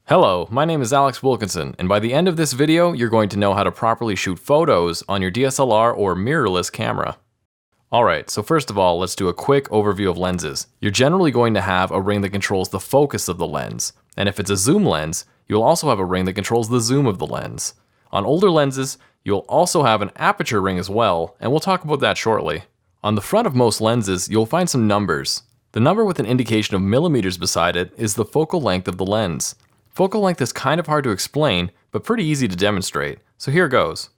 Hello, my name is Alex Wilkinson, and by the end of this video, you're going to know how to properly shoot photos on your DSLR or mirrorless camera. Alright, so first of all, let's do a quick overview of lenses. You're generally going to have a ring that controls the focus of the lens, and if it's a zoom lens, you'll also have a ring that controls the zoom of the lens. On older lenses, you'll also have an aperture ring as well, and we'll talk about that shortly. On the front of most lenses, you'll find some numbers. The number with an indication of millimeters beside it is the focal length of the lens. Focal length is kind of hard to explain, but pretty easy to demonstrate, so here goes.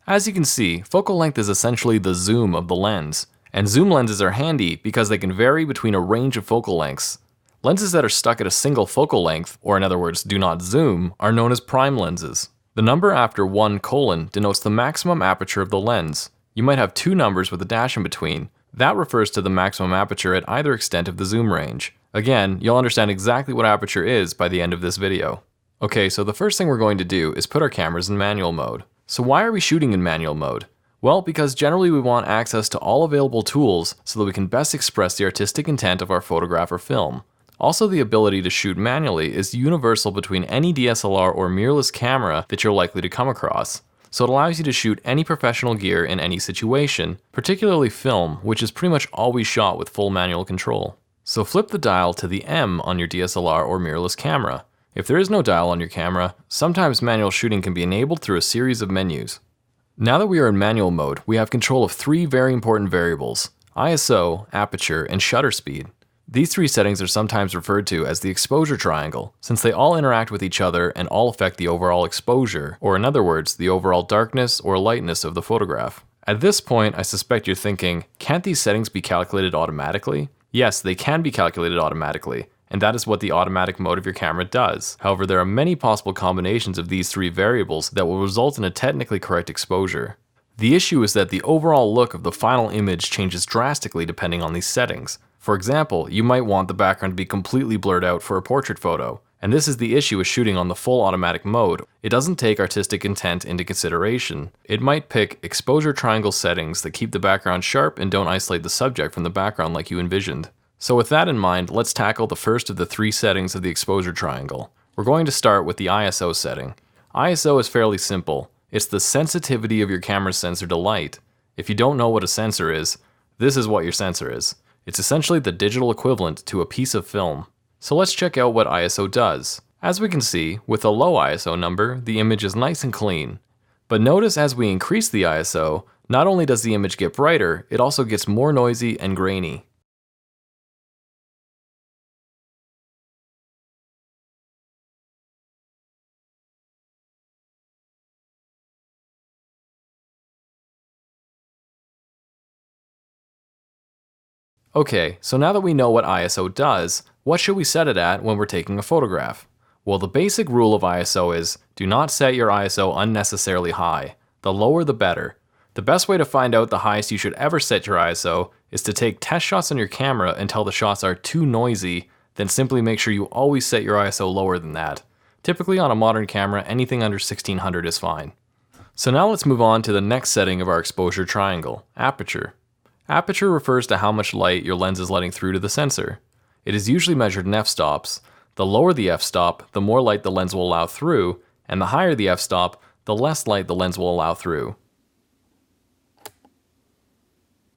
As you can see, focal length is essentially the zoom of the lens, and zoom lenses are handy because they can vary between a range of focal lengths. Lenses that are stuck at a single focal length, or in other words, do not zoom, are known as prime lenses. The number after 1: denotes the maximum aperture of the lens. You might have two numbers with a dash in between. That refers to the maximum aperture at either extent of the zoom range. Again, you'll understand exactly what aperture is by the end of this video. Okay, so the first thing we're going to do is put our cameras in manual mode. So why are we shooting in manual mode? Well, because generally we want access to all available tools so that we can best express the artistic intent of our photograph or film. Also, the ability to shoot manually is universal between any DSLR or mirrorless camera that you're likely to come across. So it allows you to shoot any professional gear in any situation, particularly film, which is pretty much always shot with full manual control. So flip the dial to the M on your DSLR or mirrorless camera. If there is no dial on your camera, sometimes manual shooting can be enabled through a series of menus. Now that we are in manual mode, we have control of three very important variables: ISO, aperture, and shutter speed. These three settings are sometimes referred to as the exposure triangle, since they all interact with each other and all affect the overall exposure, or in other words, the overall darkness or lightness of the photograph. At this point, I suspect you're thinking, can't these settings be calculated automatically? Yes, they can be calculated automatically, and that is what the automatic mode of your camera does. However, there are many possible combinations of these three variables that will result in a technically correct exposure. The issue is that the overall look of the final image changes drastically depending on these settings. For example, you might want the background to be completely blurred out for a portrait photo, and this is the issue with shooting on the full automatic mode. It doesn't take artistic intent into consideration. It might pick exposure triangle settings that keep the background sharp and don't isolate the subject from the background like you envisioned. So with that in mind, let's tackle the first of the three settings of the exposure triangle. We're going to start with the ISO setting. ISO is fairly simple. It's the sensitivity of your camera's sensor to light. If you don't know what a sensor is, this is what your sensor is. It's essentially the digital equivalent to a piece of film. So let's check out what ISO does. As we can see, with a low ISO number, the image is nice and clean. But notice as we increase the ISO, not only does the image get brighter, it also gets more noisy and grainy. Okay, so now that we know what ISO does, what should we set it at when we're taking a photograph? Well, the basic rule of ISO is, do not set your ISO unnecessarily high. The lower the better. The best way to find out the highest you should ever set your ISO is to take test shots on your camera until the shots are too noisy, then simply make sure you always set your ISO lower than that. Typically on a modern camera, anything under 1600 is fine. So now let's move on to the next setting of our exposure triangle, aperture. Aperture refers to how much light your lens is letting through to the sensor. It is usually measured in f-stops. The lower the f-stop, the more light the lens will allow through, and the higher the f-stop, the less light the lens will allow through.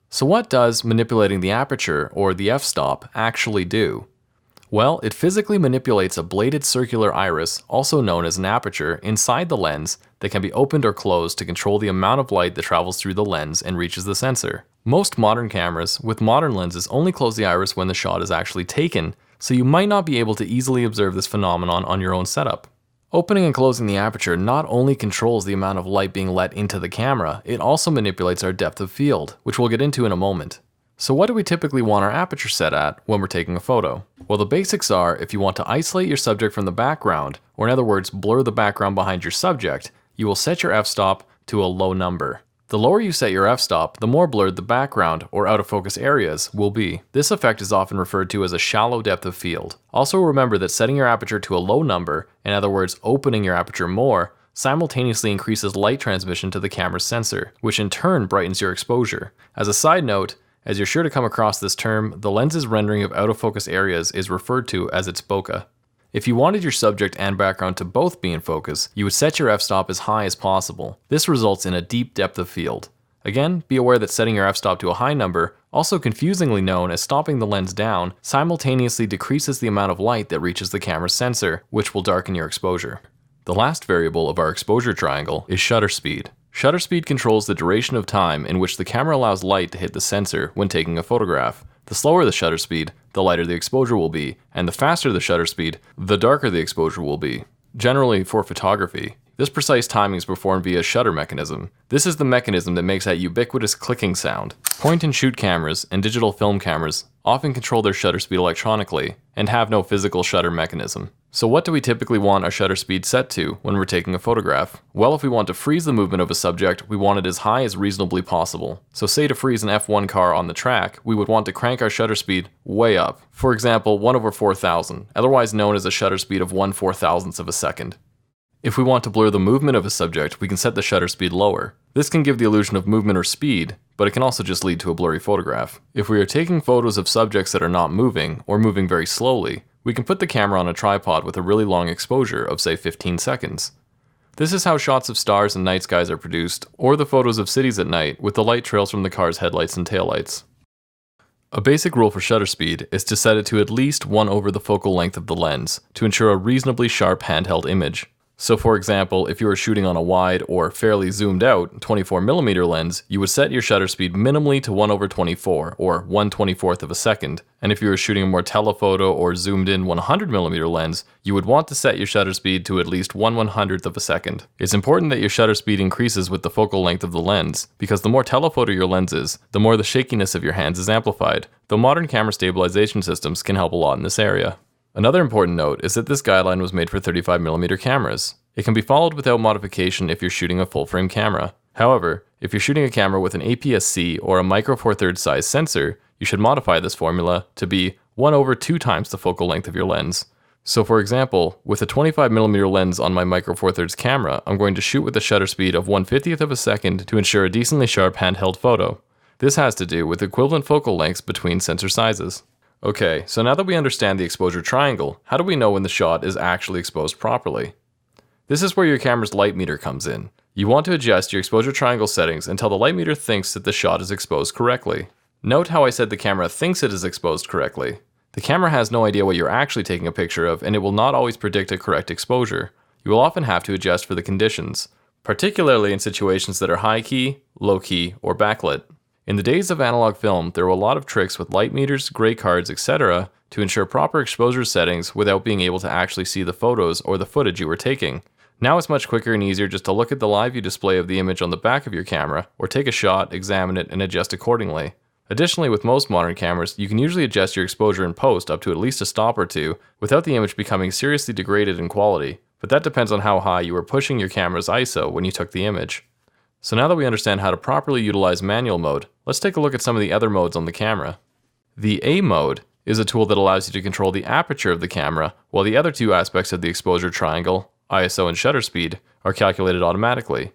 So what does manipulating the aperture, or the f-stop, actually do? Well, it physically manipulates a bladed circular iris, also known as an aperture, inside the lens that can be opened or closed to control the amount of light that travels through the lens and reaches the sensor. Most modern cameras with modern lenses only close the iris when the shot is actually taken, so you might not be able to easily observe this phenomenon on your own setup. Opening and closing the aperture not only controls the amount of light being let into the camera, it also manipulates our depth of field, which we'll get into in a moment. So what do we typically want our aperture set at when we're taking a photo? Well, the basics are, if you want to isolate your subject from the background, or in other words, blur the background behind your subject, you will set your f-stop to a low number. The lower you set your f-stop, the more blurred the background, or out of focus areas, will be. This effect is often referred to as a shallow depth of field. Also remember that setting your aperture to a low number, in other words opening your aperture more, simultaneously increases light transmission to the camera's sensor, which in turn brightens your exposure. As a side note, as you're sure to come across this term, the lens's rendering of out of focus areas is referred to as its bokeh. If you wanted your subject and background to both be in focus, you would set your f-stop as high as possible. This results in a deep depth of field. Again, be aware that setting your f-stop to a high number, also confusingly known as stopping the lens down, simultaneously decreases the amount of light that reaches the camera's sensor, which will darken your exposure. The last variable of our exposure triangle is shutter speed. Shutter speed controls the duration of time in which the camera allows light to hit the sensor when taking a photograph. The slower the shutter speed, the lighter the exposure will be, and the faster the shutter speed, the darker the exposure will be. Generally, for photography, this precise timing is performed via a shutter mechanism. This is the mechanism that makes that ubiquitous clicking sound. Point-and-shoot cameras and digital film cameras often control their shutter speed electronically and have no physical shutter mechanism. So what do we typically want our shutter speed set to when we're taking a photograph? Well, if we want to freeze the movement of a subject, we want it as high as reasonably possible. So say to freeze an F1 car on the track, we would want to crank our shutter speed way up. For example, 1/4000, otherwise known as a shutter speed of 1/4000th of a second. If we want to blur the movement of a subject, we can set the shutter speed lower. This can give the illusion of movement or speed, but it can also just lead to a blurry photograph. If we are taking photos of subjects that are not moving, or moving very slowly, we can put the camera on a tripod with a really long exposure of say 15 seconds. This is how shots of stars and night skies are produced, or the photos of cities at night with the light trails from the car's headlights and taillights. A basic rule for shutter speed is to set it to at least 1 over the focal length of the lens to ensure a reasonably sharp handheld image. So for example, if you were shooting on a wide or fairly zoomed out 24mm lens, you would set your shutter speed minimally to 1/24 or 1/24th of a second. And if you were shooting a more telephoto or zoomed in 100mm lens, you would want to set your shutter speed to at least 1/100th of a second. It's important that your shutter speed increases with the focal length of the lens, because the more telephoto your lens is, the more the shakiness of your hands is amplified, though modern camera stabilization systems can help a lot in this area. Another important note is that this guideline was made for 35mm cameras. It can be followed without modification if you're shooting a full-frame camera. However, if you're shooting a camera with an APS-C or a micro four thirds size sensor, you should modify this formula to be 1/2 times the focal length of your lens. So for example, with a 25mm lens on my micro four thirds camera, I'm going to shoot with a shutter speed of 1/50th of a second to ensure a decently sharp handheld photo. This has to do with equivalent focal lengths between sensor sizes. Okay, so now that we understand the exposure triangle, how do we know when the shot is actually exposed properly? This is where your camera's light meter comes in. You want to adjust your exposure triangle settings until the light meter thinks that the shot is exposed correctly. Note how I said the camera thinks it is exposed correctly. The camera has no idea what you're actually taking a picture of, and it will not always predict a correct exposure. You will often have to adjust for the conditions, particularly in situations that are high key, low key, or backlit. In the days of analog film, there were a lot of tricks with light meters, gray cards, etc. to ensure proper exposure settings without being able to actually see the photos or the footage you were taking. Now it's much quicker and easier just to look at the live view display of the image on the back of your camera, or take a shot, examine it, and adjust accordingly. Additionally, with most modern cameras, you can usually adjust your exposure in post up to at least a stop or two without the image becoming seriously degraded in quality, but that depends on how high you were pushing your camera's ISO when you took the image. So now that we understand how to properly utilize manual mode, let's take a look at some of the other modes on the camera. The A mode is a tool that allows you to control the aperture of the camera, while the other two aspects of the exposure triangle, ISO and shutter speed, are calculated automatically.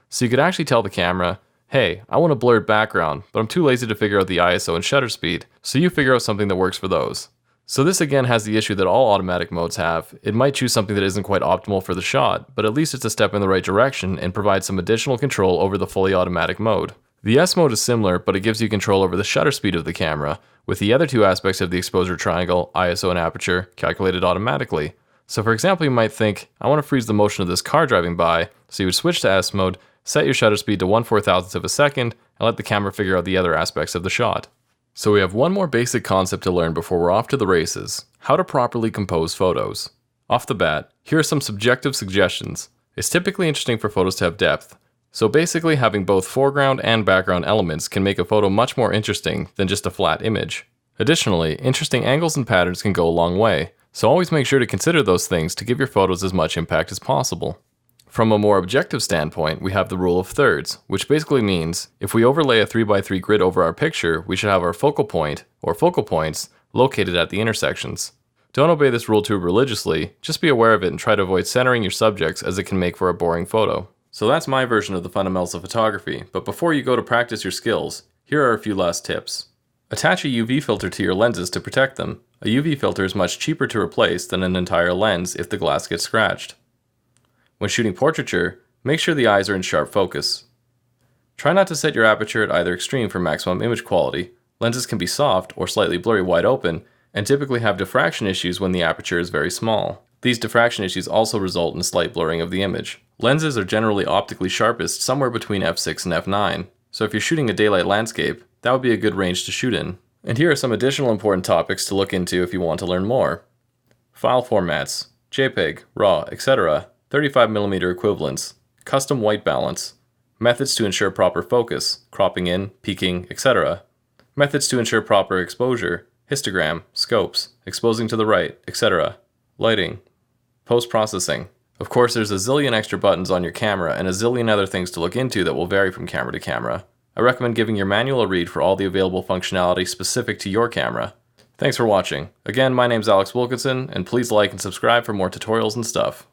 So you could actually tell the camera, hey, I want a blurred background, but I'm too lazy to figure out the ISO and shutter speed, so you figure out something that works for those. So this again has the issue that all automatic modes have. It might choose something that isn't quite optimal for the shot, but at least it's a step in the right direction and provides some additional control over the fully automatic mode. The S mode is similar, but it gives you control over the shutter speed of the camera, with the other two aspects of the exposure triangle, ISO and aperture, calculated automatically. So for example, you might think, I want to freeze the motion of this car driving by, so you would switch to S mode, set your shutter speed to 1/4000th of a second, and let the camera figure out the other aspects of the shot. So we have one more basic concept to learn before we're off to the races: how to properly compose photos. Off the bat, here are some subjective suggestions. It's typically interesting for photos to have depth, so basically having both foreground and background elements can make a photo much more interesting than just a flat image. Additionally, interesting angles and patterns can go a long way, so always make sure to consider those things to give your photos as much impact as possible. From a more objective standpoint, we have the rule of thirds, which basically means if we overlay a 3x3 grid over our picture, we should have our focal point, or focal points, located at the intersections. Don't obey this rule too religiously, just be aware of it and try to avoid centering your subjects as it can make for a boring photo. So that's my version of the fundamentals of photography, but before you go to practice your skills, here are a few last tips. Attach a UV filter to your lenses to protect them. A UV filter is much cheaper to replace than an entire lens if the glass gets scratched. When shooting portraiture, make sure the eyes are in sharp focus. Try not to set your aperture at either extreme for maximum image quality. Lenses can be soft or slightly blurry wide open, and typically have diffraction issues when the aperture is very small. These diffraction issues also result in slight blurring of the image. Lenses are generally optically sharpest somewhere between f6 and f9, so if you're shooting a daylight landscape, that would be a good range to shoot in. And here are some additional important topics to look into if you want to learn more. File formats, JPEG, RAW, etc., 35mm equivalents, custom white balance, methods to ensure proper focus, cropping in, peaking, etc., methods to ensure proper exposure, histogram, scopes, exposing to the right, etc., lighting, post-processing. Of course, there's a zillion extra buttons on your camera and a zillion other things to look into that will vary from camera to camera. I recommend giving your manual a read for all the available functionality specific to your camera. Thanks for watching. Again, my name's Alex Wilkinson, and please like and subscribe for more tutorials and stuff.